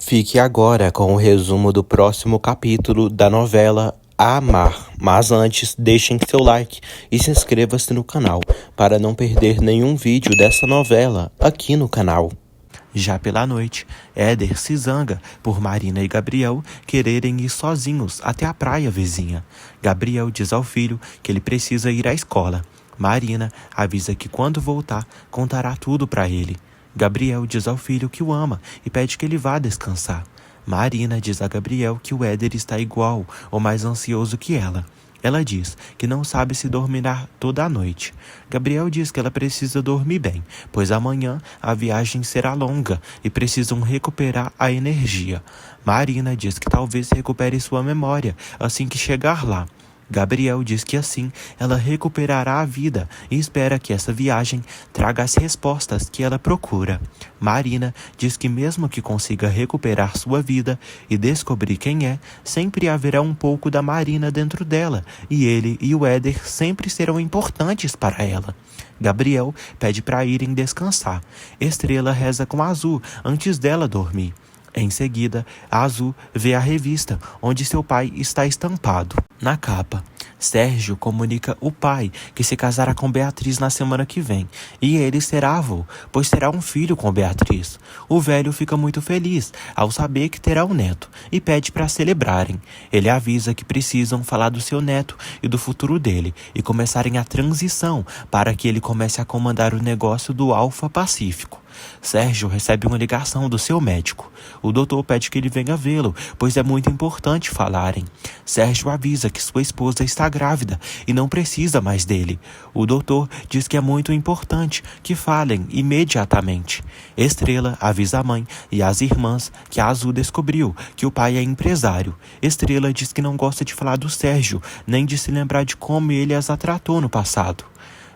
Fique agora com o resumo do próximo capítulo da novela Amar. Mas antes, deixem seu like e se inscreva-se no canal para não perder nenhum vídeo dessa novela aqui no canal. Já pela noite, Éder se zanga por Marina e Gabriel quererem ir sozinhos até a praia vizinha. Gabriel diz ao filho que ele precisa ir à escola. Marina avisa que quando voltar, contará tudo para ele. Gabriel diz ao filho que o ama e pede que ele vá descansar. Marina diz a Gabriel que o Éder está igual ou mais ansioso que ela. Ela diz que não sabe se dormirá toda a noite. Gabriel diz que ela precisa dormir bem, pois amanhã a viagem será longa e precisam recuperar a energia. Marina diz que talvez recupere sua memória assim que chegar lá. Gabriel diz que assim ela recuperará a vida e espera que essa viagem traga as respostas que ela procura. Marina diz que mesmo que consiga recuperar sua vida e descobrir quem é, sempre haverá um pouco da Marina dentro dela e ele e o Éder sempre serão importantes para ela. Gabriel pede para irem descansar. Estrela reza com Azul antes dela dormir. Em seguida, Azul vê a revista onde seu pai está estampado. Na capa, Sérgio comunica o pai que se casará com Beatriz na semana que vem, e ele será avô, pois terá um filho com Beatriz. O velho fica muito feliz ao saber que terá um neto e pede para celebrarem. Ele avisa que precisam falar do seu neto e do futuro dele e começarem a transição para que ele comece a comandar o negócio do Alfa Pacífico. Sérgio recebe uma ligação do seu médico. O doutor pede que ele venha vê-lo, pois é muito importante falarem. Sérgio avisa que sua esposa está grávida e não precisa mais dele. O doutor diz que é muito importante que falem imediatamente. Estrela avisa a mãe e as irmãs que a Azul descobriu que o pai é empresário. Estrela diz que não gosta de falar do Sérgio, nem de se lembrar de como ele as tratou no passado.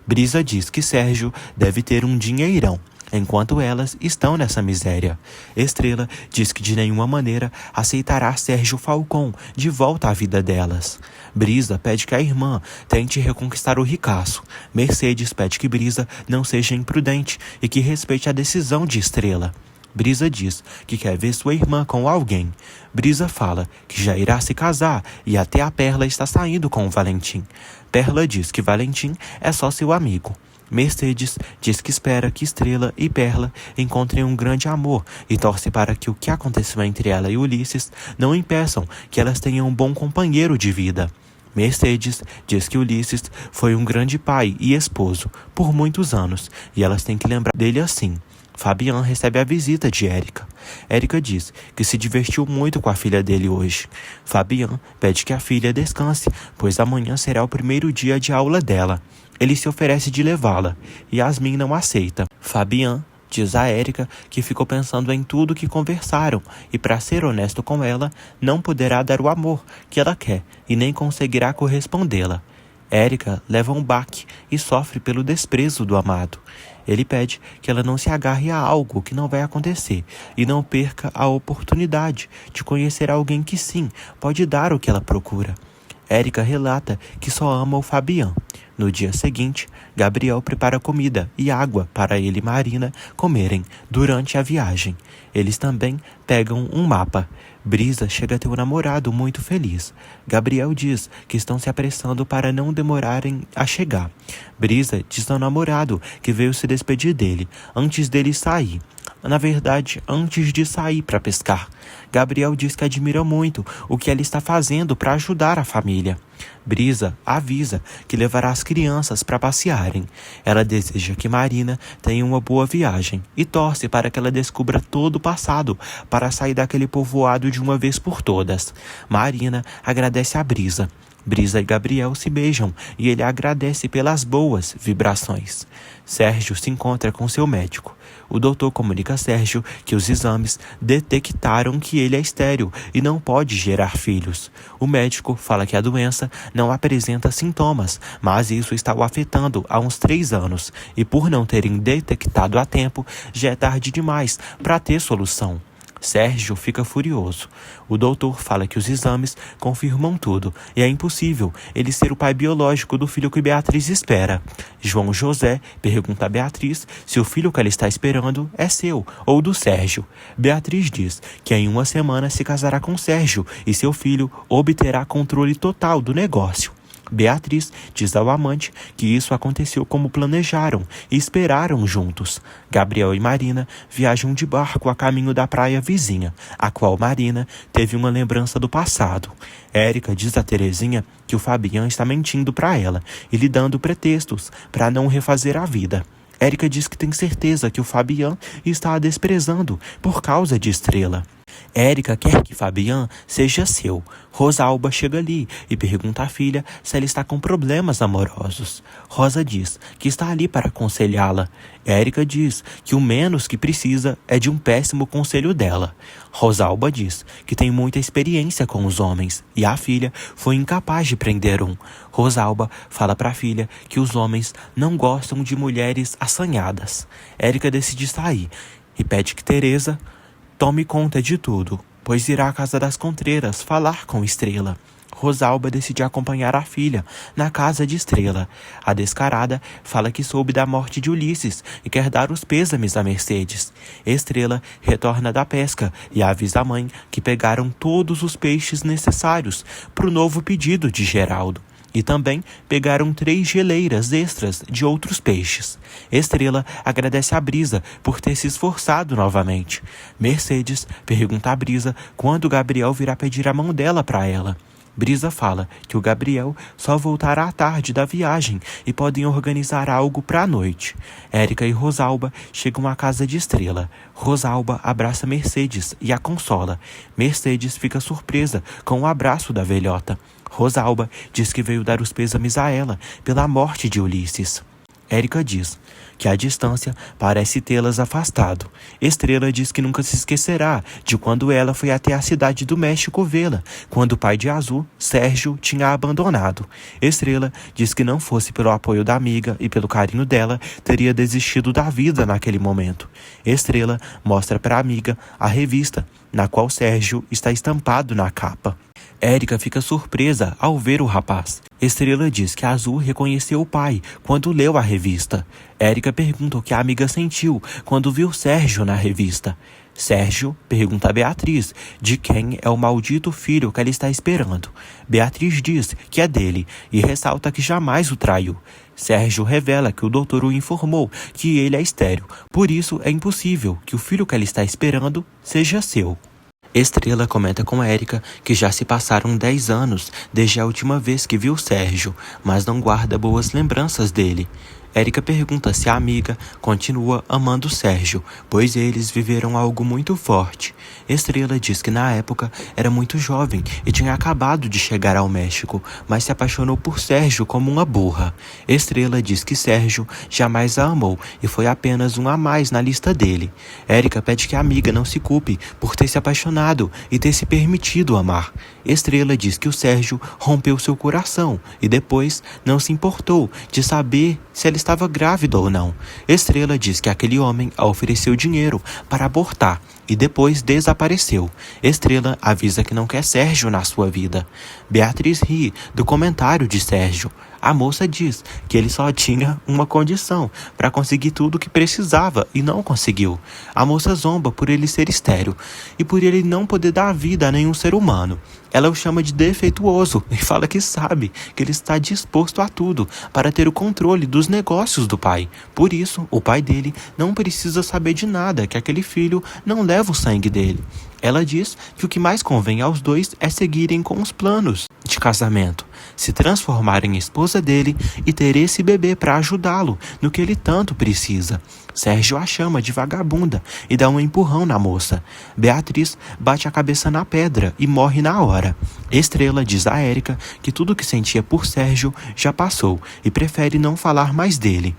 Brisa diz que Sérgio deve ter um dinheirão, enquanto elas estão nessa miséria. Estrela diz que de nenhuma maneira aceitará Sérgio Falcão de volta à vida delas. Brisa pede que a irmã tente reconquistar o ricaço. Mercedes pede que Brisa não seja imprudente e que respeite a decisão de Estrela. Brisa diz que quer ver sua irmã com alguém. Brisa fala que já irá se casar e até a Perla está saindo com o Valentim. Perla diz que Valentim é só seu amigo. Mercedes diz que espera que Estrela e Perla encontrem um grande amor e torce para que o que aconteceu entre ela e Ulisses não impeçam que elas tenham um bom companheiro de vida. Mercedes diz que Ulisses foi um grande pai e esposo por muitos anos e elas têm que lembrar dele assim. Fabian recebe a visita de Érica. Érica diz que se divertiu muito com a filha dele hoje. Fabian pede que a filha descanse, pois amanhã será o primeiro dia de aula dela. Ele se oferece de levá-la, e Yasmin não aceita. Fabian diz a Érica que ficou pensando em tudo que conversaram, e para ser honesto com ela, não poderá dar o amor que ela quer, e nem conseguirá correspondê-la. Érica leva um baque e sofre pelo desprezo do amado. Ele pede que ela não se agarre a algo que não vai acontecer e não perca a oportunidade de conhecer alguém que sim pode dar o que ela procura. Érica relata que só ama o Fabian. No dia seguinte, Gabriel prepara comida e água para ele e Marina comerem durante a viagem. Eles também pegam um mapa. Brisa chega a ter um namorado muito feliz. Gabriel diz que estão se apressando para não demorarem a chegar. Brisa diz ao namorado que veio se despedir dele antes dele sair. Na verdade, antes de sair para pescar. Gabriel diz que admira muito o que ela está fazendo para ajudar a família. Brisa avisa que levará as crianças para passearem. Ela deseja que Marina tenha uma boa viagem e torce para que ela descubra todo o passado para sair daquele povoado de uma vez por todas. Marina agradece a Brisa. Brisa e Gabriel se beijam e ele agradece pelas boas vibrações. Sérgio se encontra com seu médico. O doutor comunica a Sérgio que os exames detectaram que ele é estéril e não pode gerar filhos. O médico fala que a doença não apresenta sintomas, mas isso está o afetando há uns 3 anos e por não terem detectado a tempo, já é tarde demais para ter solução. Sérgio fica furioso. O doutor fala que os exames confirmam tudo e é impossível ele ser o pai biológico do filho que Beatriz espera. João José pergunta a Beatriz se o filho que ela está esperando é seu ou do Sérgio. Beatriz diz que em uma semana se casará com Sérgio e seu filho obterá controle total do negócio. Beatriz diz ao amante que isso aconteceu como planejaram e esperaram juntos. Gabriel e Marina viajam de barco a caminho da praia vizinha, a qual Marina teve uma lembrança do passado. Érica diz a Terezinha que o Fabian está mentindo para ela e lhe dando pretextos para não refazer a vida. Érica diz que tem certeza que o Fabian está a desprezando por causa de Estrela. Érica quer que Fabian seja seu. Rosalba chega ali e pergunta à filha se ela está com problemas amorosos. Rosa diz que está ali para aconselhá-la. Érica diz que o menos que precisa é de um péssimo conselho dela. Rosalba diz que tem muita experiência com os homens e a filha foi incapaz de prender um. Rosalba fala para a filha que os homens não gostam de mulheres assanhadas. Érica decide sair e pede que Teresa tome conta de tudo, pois irá à casa das Contreiras falar com Estrela. Rosalba decide acompanhar a filha na casa de Estrela. A descarada fala que soube da morte de Ulisses e quer dar os pêsames a Mercedes. Estrela retorna da pesca e avisa a mãe que pegaram todos os peixes necessários para o novo pedido de Geraldo. E também pegaram 3 geleiras extras de outros peixes. Estrela agradece a Brisa por ter se esforçado novamente. Mercedes pergunta a Brisa quando Gabriel virá pedir a mão dela para ela. Brisa fala que o Gabriel só voltará à tarde da viagem e podem organizar algo para a noite. Érica e Rosalba chegam à casa de Estrela. Rosalba abraça Mercedes e a consola. Mercedes fica surpresa com o abraço da velhota. Rosalba diz que veio dar os pêsames a ela pela morte de Ulisses. Érica diz que a distância parece tê-las afastado. Estrela diz que nunca se esquecerá de quando ela foi até a cidade do México vê-la, quando o pai de Azul, Sérgio, tinha abandonado. Estrela diz que não fosse pelo apoio da amiga e pelo carinho dela, teria desistido da vida naquele momento. Estrela mostra para a amiga a revista, na qual Sérgio está estampado na capa. Érica fica surpresa ao ver o rapaz. Estrela diz que Azul reconheceu o pai quando leu a revista. Érica pergunta o que a amiga sentiu quando viu Sérgio na revista. Sérgio pergunta a Beatriz de quem é o maldito filho que ela está esperando. Beatriz diz que é dele e ressalta que jamais o traiu. Sérgio revela que o doutor o informou que ele é estéril, por isso é impossível que o filho que ela está esperando seja seu. Estrela comenta com Érica que já se passaram 10 anos desde a última vez que viu Sérgio, mas não guarda boas lembranças dele. Érica pergunta se a amiga continua amando Sérgio, pois eles viveram algo muito forte. Estrela diz que na época era muito jovem e tinha acabado de chegar ao México, mas se apaixonou por Sérgio como uma burra. Estrela diz que Sérgio jamais a amou e foi apenas um a mais na lista dele. Érica pede que a amiga não se culpe por ter se apaixonado e ter se permitido amar. Estrela diz que o Sérgio rompeu seu coração e depois não se importou de saber se ela estava grávida ou não. Estrela diz que aquele homem a ofereceu dinheiro para abortar e depois desapareceu. Estrela avisa que não quer Sérgio na sua vida. Beatriz ri do comentário de Sérgio. A moça diz que ele só tinha uma condição para conseguir tudo o que precisava e não conseguiu. A moça zomba por ele ser estéril e por ele não poder dar vida a nenhum ser humano. Ela o chama de defeituoso e fala que sabe que ele está disposto a tudo para ter o controle dos negócios do pai. Por isso, o pai dele não precisa saber de nada, que aquele filho não leva o sangue dele. Ela diz que o que mais convém aos dois é seguirem com os planos de casamento, se transformar em esposa dele e ter esse bebê para ajudá-lo no que ele tanto precisa. Sérgio a chama de vagabunda e dá um empurrão na moça. Beatriz bate a cabeça na pedra e morre na hora. Estrela diz a Érica que tudo que sentia por Sérgio já passou e prefere não falar mais dele.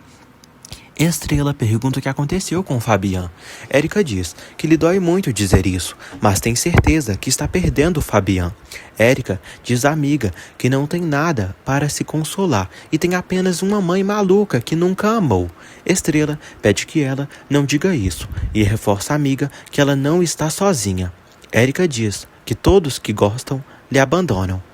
Estrela pergunta o que aconteceu com Fabian. Érica diz que lhe dói muito dizer isso, mas tem certeza que está perdendo Fabian. Érica diz à amiga que não tem nada para se consolar e tem apenas uma mãe maluca que nunca amou. Estrela pede que ela não diga isso e reforça à amiga que ela não está sozinha. Érica diz que todos que gostam lhe abandonam.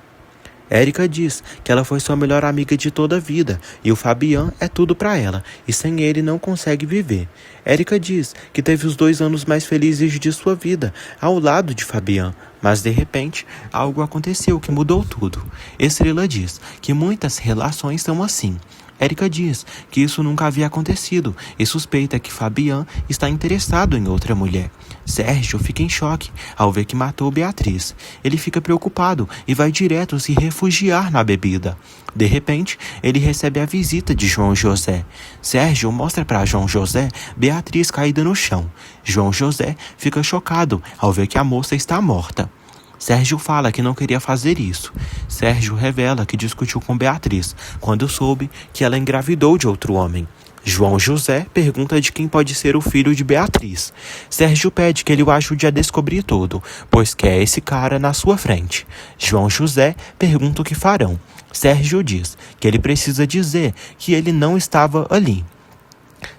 Érica diz que ela foi sua melhor amiga de toda a vida e o Fabian é tudo para ela e sem ele não consegue viver. Érica diz que teve os 2 anos mais felizes de sua vida ao lado de Fabian, mas de repente algo aconteceu que mudou tudo. Estrela diz que muitas relações são assim. Érica diz que isso nunca havia acontecido e suspeita que Fabian está interessado em outra mulher. Sérgio fica em choque ao ver que matou Beatriz. Ele fica preocupado e vai direto se refugiar na bebida. De repente, ele recebe a visita de João José. Sérgio mostra para João José Beatriz caída no chão. João José fica chocado ao ver que a moça está morta. Sérgio fala que não queria fazer isso. Sérgio revela que discutiu com Beatriz quando soube que ela engravidou de outro homem. João José pergunta de quem pode ser o filho de Beatriz. Sérgio pede que ele o ajude a descobrir tudo, pois quer esse cara na sua frente. João José pergunta o que farão. Sérgio diz que ele precisa dizer que ele não estava ali.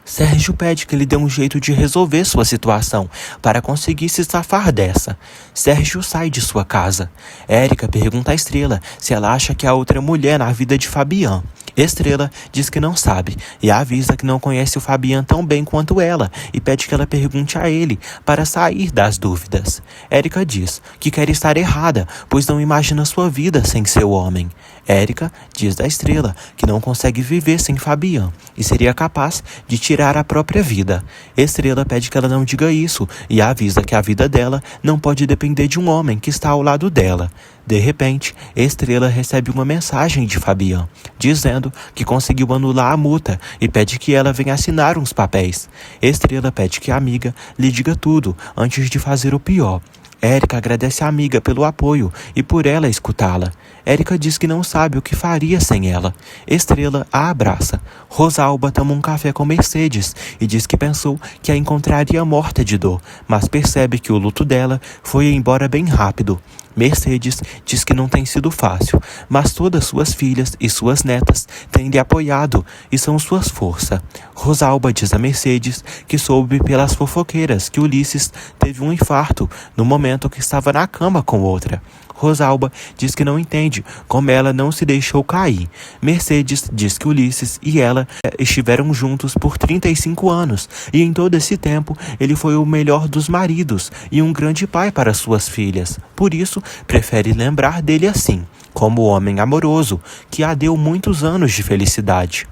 Sérgio pede que ele dê um jeito de resolver sua situação para conseguir se safar dessa. Sérgio sai de sua casa. Érica pergunta à Estrela se ela acha que há outra mulher na vida de Fabian. Estrela diz que não sabe e avisa que não conhece o Fabian tão bem quanto ela e pede que ela pergunte a ele para sair das dúvidas. Érica diz que quer estar errada, pois não imagina sua vida sem seu homem. Érica diz à Estrela que não consegue viver sem Fabian e seria capaz de tirar a própria vida. Estrela pede que ela não diga isso e avisa que a vida dela não pode depender de um homem que está ao lado dela. De repente, Estrela recebe uma mensagem de Fabian, dizendo que conseguiu anular a multa e pede que ela venha assinar uns papéis. Estrela pede que a amiga lhe diga tudo antes de fazer o pior. Érica agradece a amiga pelo apoio e por ela escutá-la. Érica diz que não sabe o que faria sem ela. Estrela a abraça. Rosalba toma um café com Mercedes e diz que pensou que a encontraria morta de dor, mas percebe que o luto dela foi embora bem rápido. Mercedes diz que não tem sido fácil, mas todas suas filhas e suas netas têm lhe apoiado e são suas forças. Rosalba diz a Mercedes que soube pelas fofoqueiras que Ulisses teve um infarto no momento que estava na cama com outra. Rosalba diz que não entende como ela não se deixou cair. Mercedes diz que Ulisses e ela estiveram juntos por 35 anos e em todo esse tempo ele foi o melhor dos maridos e um grande pai para suas filhas. Por isso, prefere lembrar dele assim, como homem amoroso que a deu muitos anos de felicidade.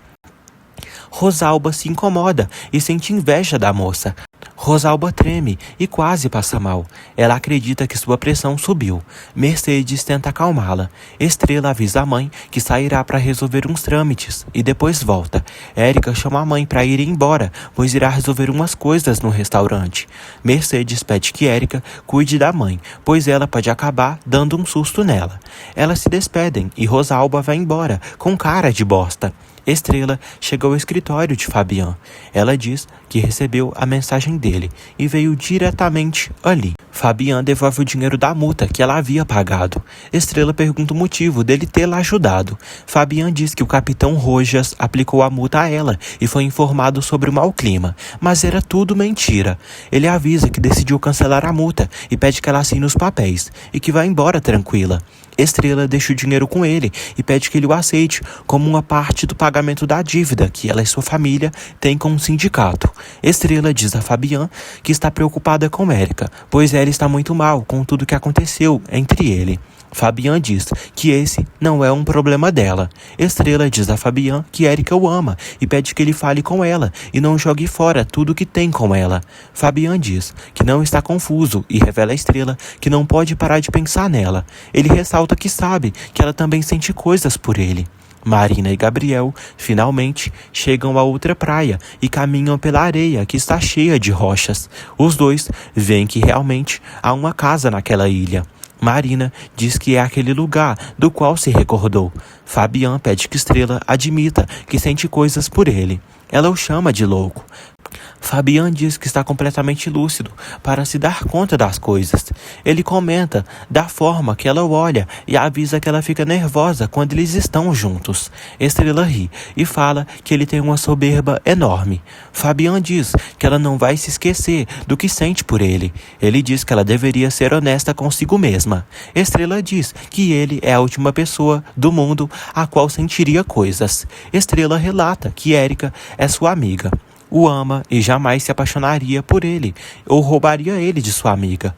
Rosalba se incomoda e sente inveja da moça. Rosalba treme e quase passa mal. Ela acredita que sua pressão subiu. Mercedes tenta acalmá-la. Estrela avisa a mãe que sairá para resolver uns trâmites e depois volta. Érica chama a mãe para ir embora, pois irá resolver umas coisas no restaurante. Mercedes pede que Érica cuide da mãe, pois ela pode acabar dando um susto nela. Elas se despedem e Rosalba vai embora, com cara de bosta. Estrela chega ao escritório de Fabian. Ela diz que recebeu a mensagem dele e veio diretamente ali. Fabian devolve o dinheiro da multa que ela havia pagado. Estrela pergunta o motivo dele tê-la ajudado. Fabian diz que o capitão Rojas aplicou a multa a ela e foi informado sobre o mau clima, mas era tudo mentira. Ele avisa que decidiu cancelar a multa e pede que ela assine os papéis e que vá embora tranquila. Estrela deixa o dinheiro com ele e pede que ele o aceite como uma parte do pagamento da dívida que ela e sua família têm com o sindicato. Estrela diz a Fabian que está preocupada com Érica, pois ela está muito mal com tudo que aconteceu entre ele. Fabian diz que esse não é um problema dela. Estrela diz a Fabian que Érica o ama e pede que ele fale com ela e não jogue fora tudo que tem com ela. Fabian diz que não está confuso e revela a Estrela que não pode parar de pensar nela. Ele ressalta que sabe que ela também sente coisas por ele. Marina e Gabriel, finalmente, chegam a outra praia e caminham pela areia que está cheia de rochas. Os dois veem que realmente há uma casa naquela ilha. Marina diz que é aquele lugar do qual se recordou. Fabian pede que Estrela admita que sente coisas por ele. ela o chama de louco. Fabian diz que está completamente lúcido para se dar conta das coisas. Ele comenta da forma que ela o olha e avisa que ela fica nervosa quando eles estão juntos. Estrela ri e fala que ele tem uma soberba enorme. Fabian diz que ela não vai se esquecer do que sente por ele. Ele diz que ela deveria ser honesta consigo mesma. Estrela diz que ele é a última pessoa do mundo a qual sentiria coisas. Estrela relata que Érica é sua amiga. O ama e jamais se apaixonaria por ele ou roubaria ele de sua amiga.